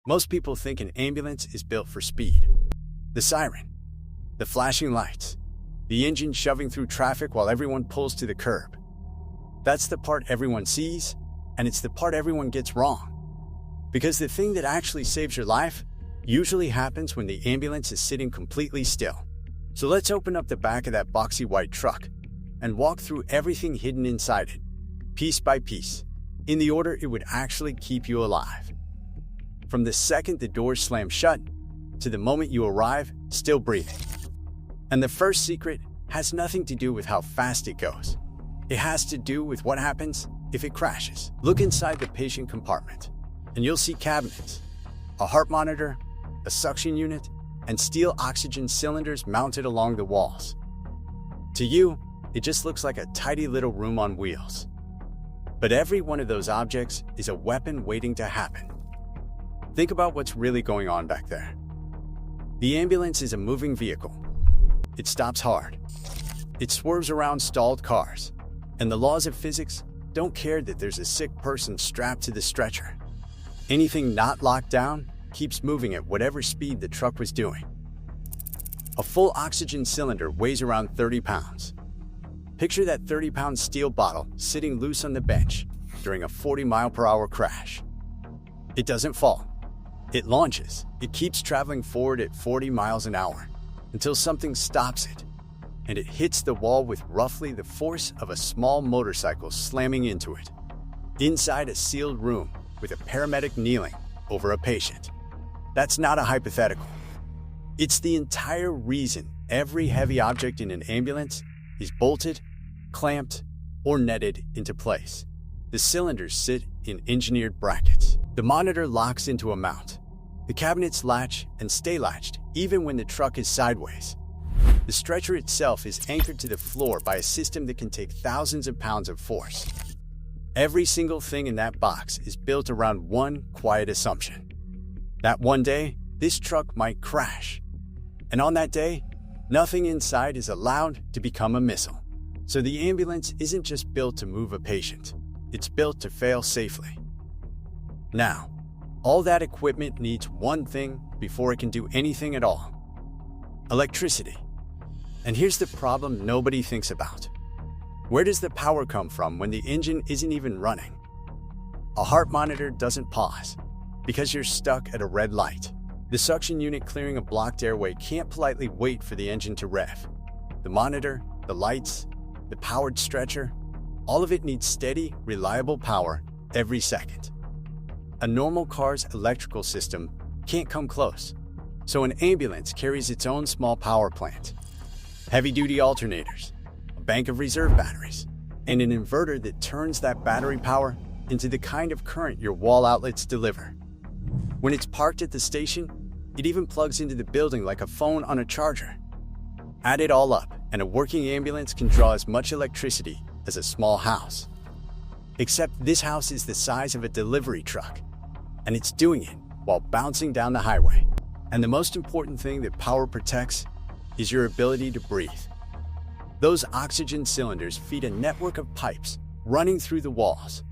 Most people think an ambulance is built for speed. The siren, the flashing lights, the engine shoving through traffic while everyone pulls to the curb. That's the part everyone sees, and it's the part everyone gets wrong. Because the thing that actually saves your life usually happens when the ambulance is sitting completely still. So let's open up the back of that boxy white truck and walk through everything hidden inside it, piece by piece, in the order it would actually keep you alive. From the second the doors slam shut to the moment you arrive, still breathing. And the first secret has nothing to do with how fast it goes. It has to do with what happens if it crashes. Look inside the patient compartment, and you'll see cabinets, a heart monitor, a suction unit, and steel oxygen cylinders mounted along the walls. To you, it just looks like a tidy little room on wheels. But every one of those objects is a weapon waiting to happen. Think about what's really going on back there. The ambulance is a moving vehicle. It stops hard. It swerves around stalled cars. And the laws of physics don't care that there's a sick person strapped to the stretcher. Anything not locked down keeps moving at whatever speed the truck was doing. A full oxygen cylinder weighs around 30 pounds. Picture that 30-pound steel bottle sitting loose on the bench during a 40-mile-per-hour crash. It doesn't fall. It launches. It keeps traveling forward at 40 miles an hour until something stops it, and it hits the wall with roughly the force of a small motorcycle slamming into it. Inside a sealed room with a paramedic kneeling over a patient. That's not a hypothetical. It's the entire reason every heavy object in an ambulance is bolted, clamped, or netted into place. The cylinders sit in engineered brackets. The monitor locks into a mount. The cabinets latch and stay latched even when the truck is sideways. The stretcher itself is anchored to the floor by a system that can take thousands of pounds of force. Every single thing in that box is built around one quiet assumption: that one day, this truck might crash. And on that day, nothing inside is allowed to become a missile. So the ambulance isn't just built to move a patient. It's built to fail safely. Now, all that equipment needs one thing before it can do anything at all: electricity. And here's the problem nobody thinks about. Where does the power come from when the engine isn't even running? A heart monitor doesn't pause because you're stuck at a red light. The suction unit clearing a blocked airway can't politely wait for the engine to rev. The monitor, the lights, the powered stretcher, all of it needs steady, reliable power every second. A normal car's electrical system can't come close, so an ambulance carries its own small power plant. Heavy-duty alternators, a bank of reserve batteries, and an inverter that turns that battery power into the kind of current your wall outlets deliver. When it's parked at the station, it even plugs into the building like a phone on a charger. Add it all up, and a working ambulance can draw as much electricity as a small house. Except this house is the size of a delivery truck, and it's doing it while bouncing down the highway. And the most important thing that power protects is your ability to breathe. Those oxygen cylinders feed a network of pipes running through the walls,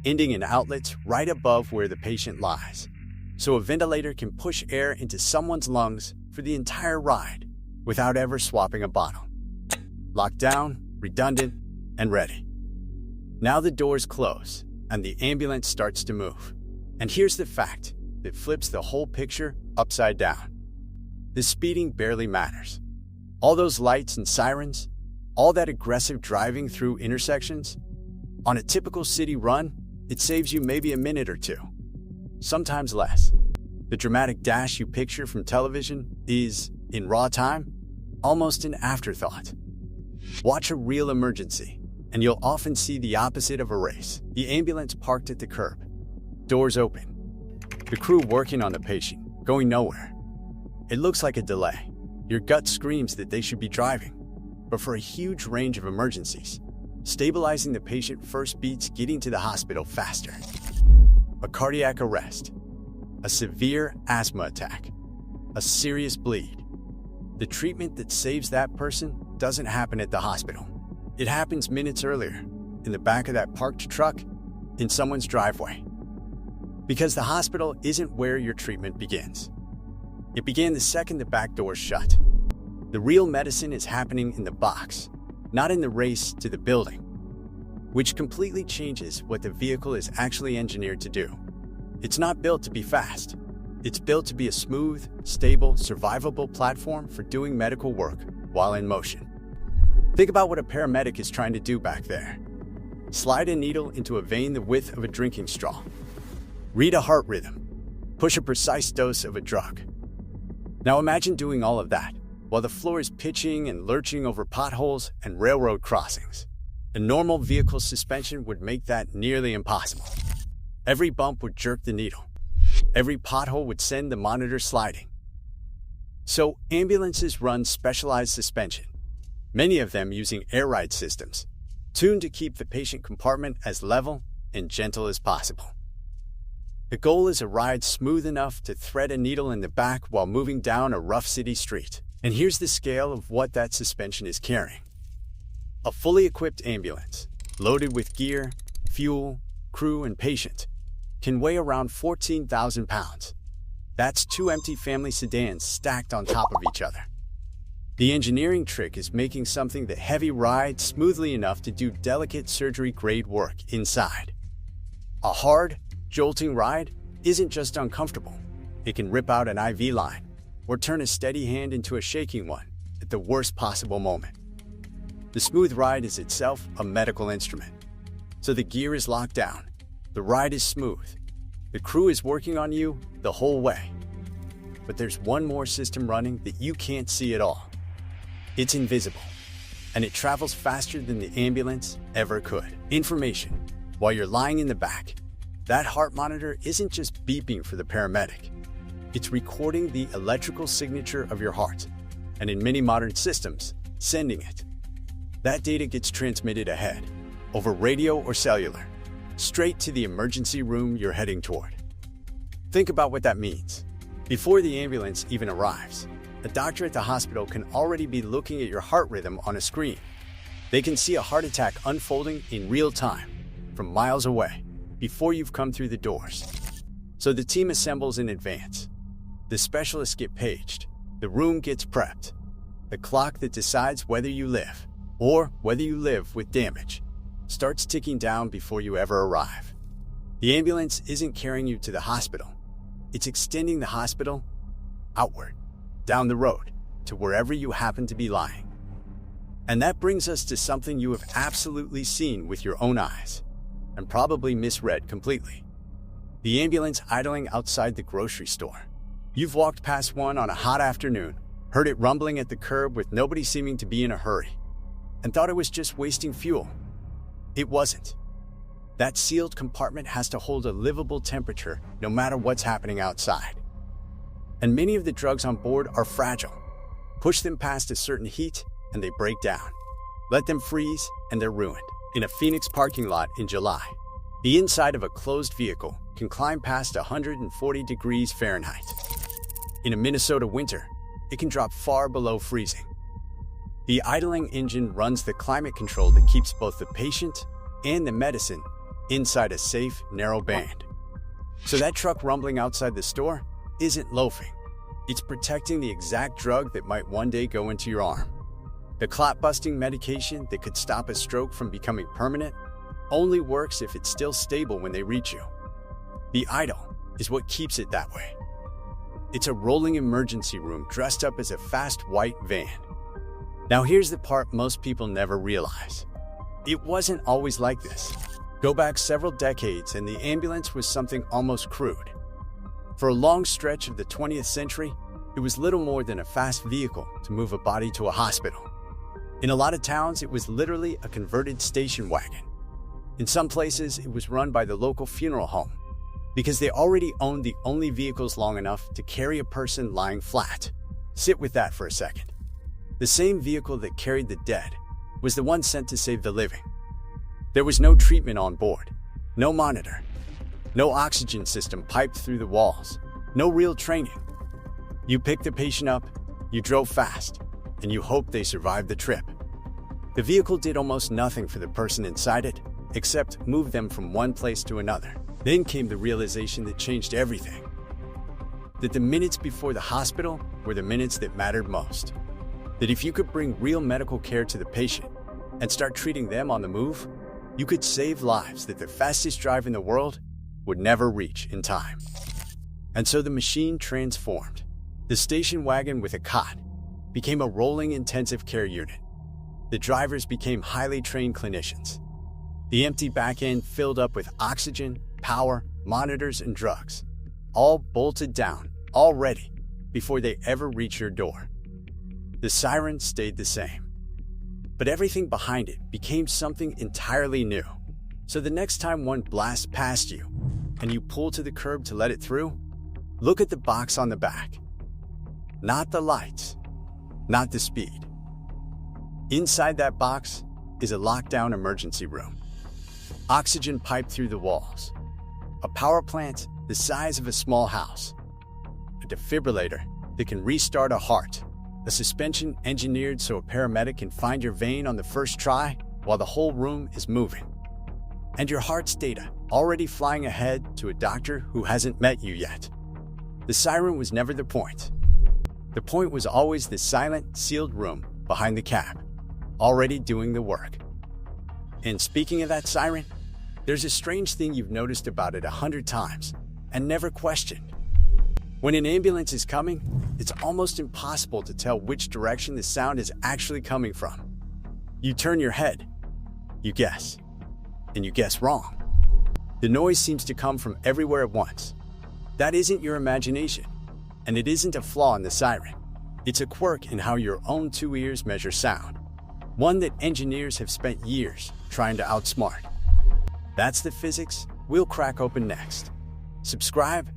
ending in outlets right above where the patient lies, so a ventilator can push air into someone's lungs for the entire ride without ever swapping a bottle. Locked down, redundant, and ready. Now the doors close, and the ambulance starts to move. And here's the fact that flips the whole picture upside down. The speeding barely matters. All those lights and sirens, all that aggressive driving through intersections, on a typical city run, it saves you maybe a minute or two, sometimes less. The dramatic dash you picture from television is, in raw time, almost an afterthought. Watch a real emergency, and you'll often see the opposite of a race. The ambulance parked at the curb, doors open, the crew working on the patient, going nowhere. It looks like a delay. Your gut screams that they should be driving. But for a huge range of emergencies, stabilizing the patient first beats getting to the hospital faster. A cardiac arrest, a severe asthma attack, a serious bleed. The treatment that saves that person doesn't happen at the hospital. It happens minutes earlier, in the back of that parked truck, in someone's driveway. Because the hospital isn't where your treatment begins. It began the second the back doors shut. The real medicine is happening in the box, not in the race to the building, which completely changes what the vehicle is actually engineered to do. It's not built to be fast. It's built to be a smooth, stable, survivable platform for doing medical work while in motion. Think about what a paramedic is trying to do back there. Slide a needle into a vein the width of a drinking straw. Read a heart rhythm. Push a precise dose of a drug. Now imagine doing all of that while the floor is pitching and lurching over potholes and railroad crossings. A normal vehicle suspension would make that nearly impossible. Every bump would jerk the needle. Every pothole would send the monitor sliding. So ambulances run specialized suspension, many of them using air ride systems, tuned to keep the patient compartment as level and gentle as possible. The goal is a ride smooth enough to thread a needle in the back while moving down a rough city street. And here's the scale of what that suspension is carrying. A fully equipped ambulance, loaded with gear, fuel, crew, and patient, can weigh around 14,000 pounds. That's 2 empty family sedans stacked on top of each other. The engineering trick is making something the heavy ride smoothly enough to do delicate surgery-grade work inside. A hard, jolting ride isn't just uncomfortable. It can rip out an IV line or turn a steady hand into a shaking one at the worst possible moment. The smooth ride is itself a medical instrument. So the gear is locked down. The ride is smooth. The crew is working on you the whole way. But there's one more system running that you can't see at all. It's invisible, and it travels faster than the ambulance ever could. Information, while you're lying in the back. That heart monitor isn't just beeping for the paramedic. It's recording the electrical signature of your heart, and in many modern systems, sending it. That data gets transmitted ahead, over radio or cellular, straight to the emergency room you're heading toward. Think about what that means. Before the ambulance even arrives, a doctor at the hospital can already be looking at your heart rhythm on a screen. They can see a heart attack unfolding in real time, from miles away, before you've come through the doors. So the team assembles in advance. The specialists get paged. The room gets prepped. The clock that decides whether you live, or whether you live with damage, starts ticking down before you ever arrive. The ambulance isn't carrying you to the hospital. It's extending the hospital outward, down the road, to wherever you happen to be lying. And that brings us to something you have absolutely seen with your own eyes, and probably misread completely. The ambulance idling outside the grocery store. You've walked past one on a hot afternoon, heard it rumbling at the curb with nobody seeming to be in a hurry, and thought it was just wasting fuel. It wasn't. That sealed compartment has to hold a livable temperature no matter what's happening outside. And many of the drugs on board are fragile. Push them past a certain heat and they break down. Let them freeze and they're ruined. In a Phoenix parking lot in July, the inside of a closed vehicle can climb past 140 degrees Fahrenheit. In a Minnesota winter, it can drop far below freezing. The idling engine runs the climate control that keeps both the patient and the medicine inside a safe, narrow band. So that truck rumbling outside the store isn't loafing. It's protecting the exact drug that might one day go into your arm. The clot-busting medication that could stop a stroke from becoming permanent only works if it's still stable when they reach you. The idle is what keeps it that way. It's a rolling emergency room dressed up as a fast white van. Now here's the part most people never realize. It wasn't always like this. Go back several decades and the ambulance was something almost crude. For a long stretch of the 20th century, it was little more than a fast vehicle to move a body to a hospital. In a lot of towns, it was literally a converted station wagon. In some places, it was run by the local funeral home because they already owned the only vehicles long enough to carry a person lying flat. Sit with that for a second. The same vehicle that carried the dead was the one sent to save the living. There was no treatment on board, no monitor, no oxygen system piped through the walls, no real training. You picked the patient up, you drove fast, and you hoped they survived the trip. The vehicle did almost nothing for the person inside it, except move them from one place to another. Then came the realization that changed everything. That the minutes before the hospital were the minutes that mattered most. That if you could bring real medical care to the patient and start treating them on the move, you could save lives that the fastest drive in the world would never reach in time. And so the machine transformed. The station wagon with a cot became a rolling intensive care unit. The drivers became highly trained clinicians. The empty back end filled up with oxygen, power, monitors, and drugs, all bolted down, all ready, before they ever reach your door. The siren stayed the same, but everything behind it became something entirely new. So the next time one blasts past you and you pull to the curb to let it through, look at the box on the back. Not the lights, not the speed. Inside that box is a lockdown emergency room. Oxygen piped through the walls. A power plant the size of a small house. A defibrillator that can restart a heart. A suspension engineered so a paramedic can find your vein on the first try while the whole room is moving. And your heart's data already flying ahead to a doctor who hasn't met you yet. The siren was never the point. The point was always the silent, sealed room behind the cab, already doing the work. And speaking of that siren, there's a strange thing you've noticed about it 100 times and never questioned. When an ambulance is coming, it's almost impossible to tell which direction the sound is actually coming from. You turn your head, you guess, and you guess wrong. The noise seems to come from everywhere at once. That isn't your imagination, and it isn't a flaw in the siren. It's a quirk in how your own two ears measure sound, one that engineers have spent years trying to outsmart. That's the physics we'll crack open next. Subscribe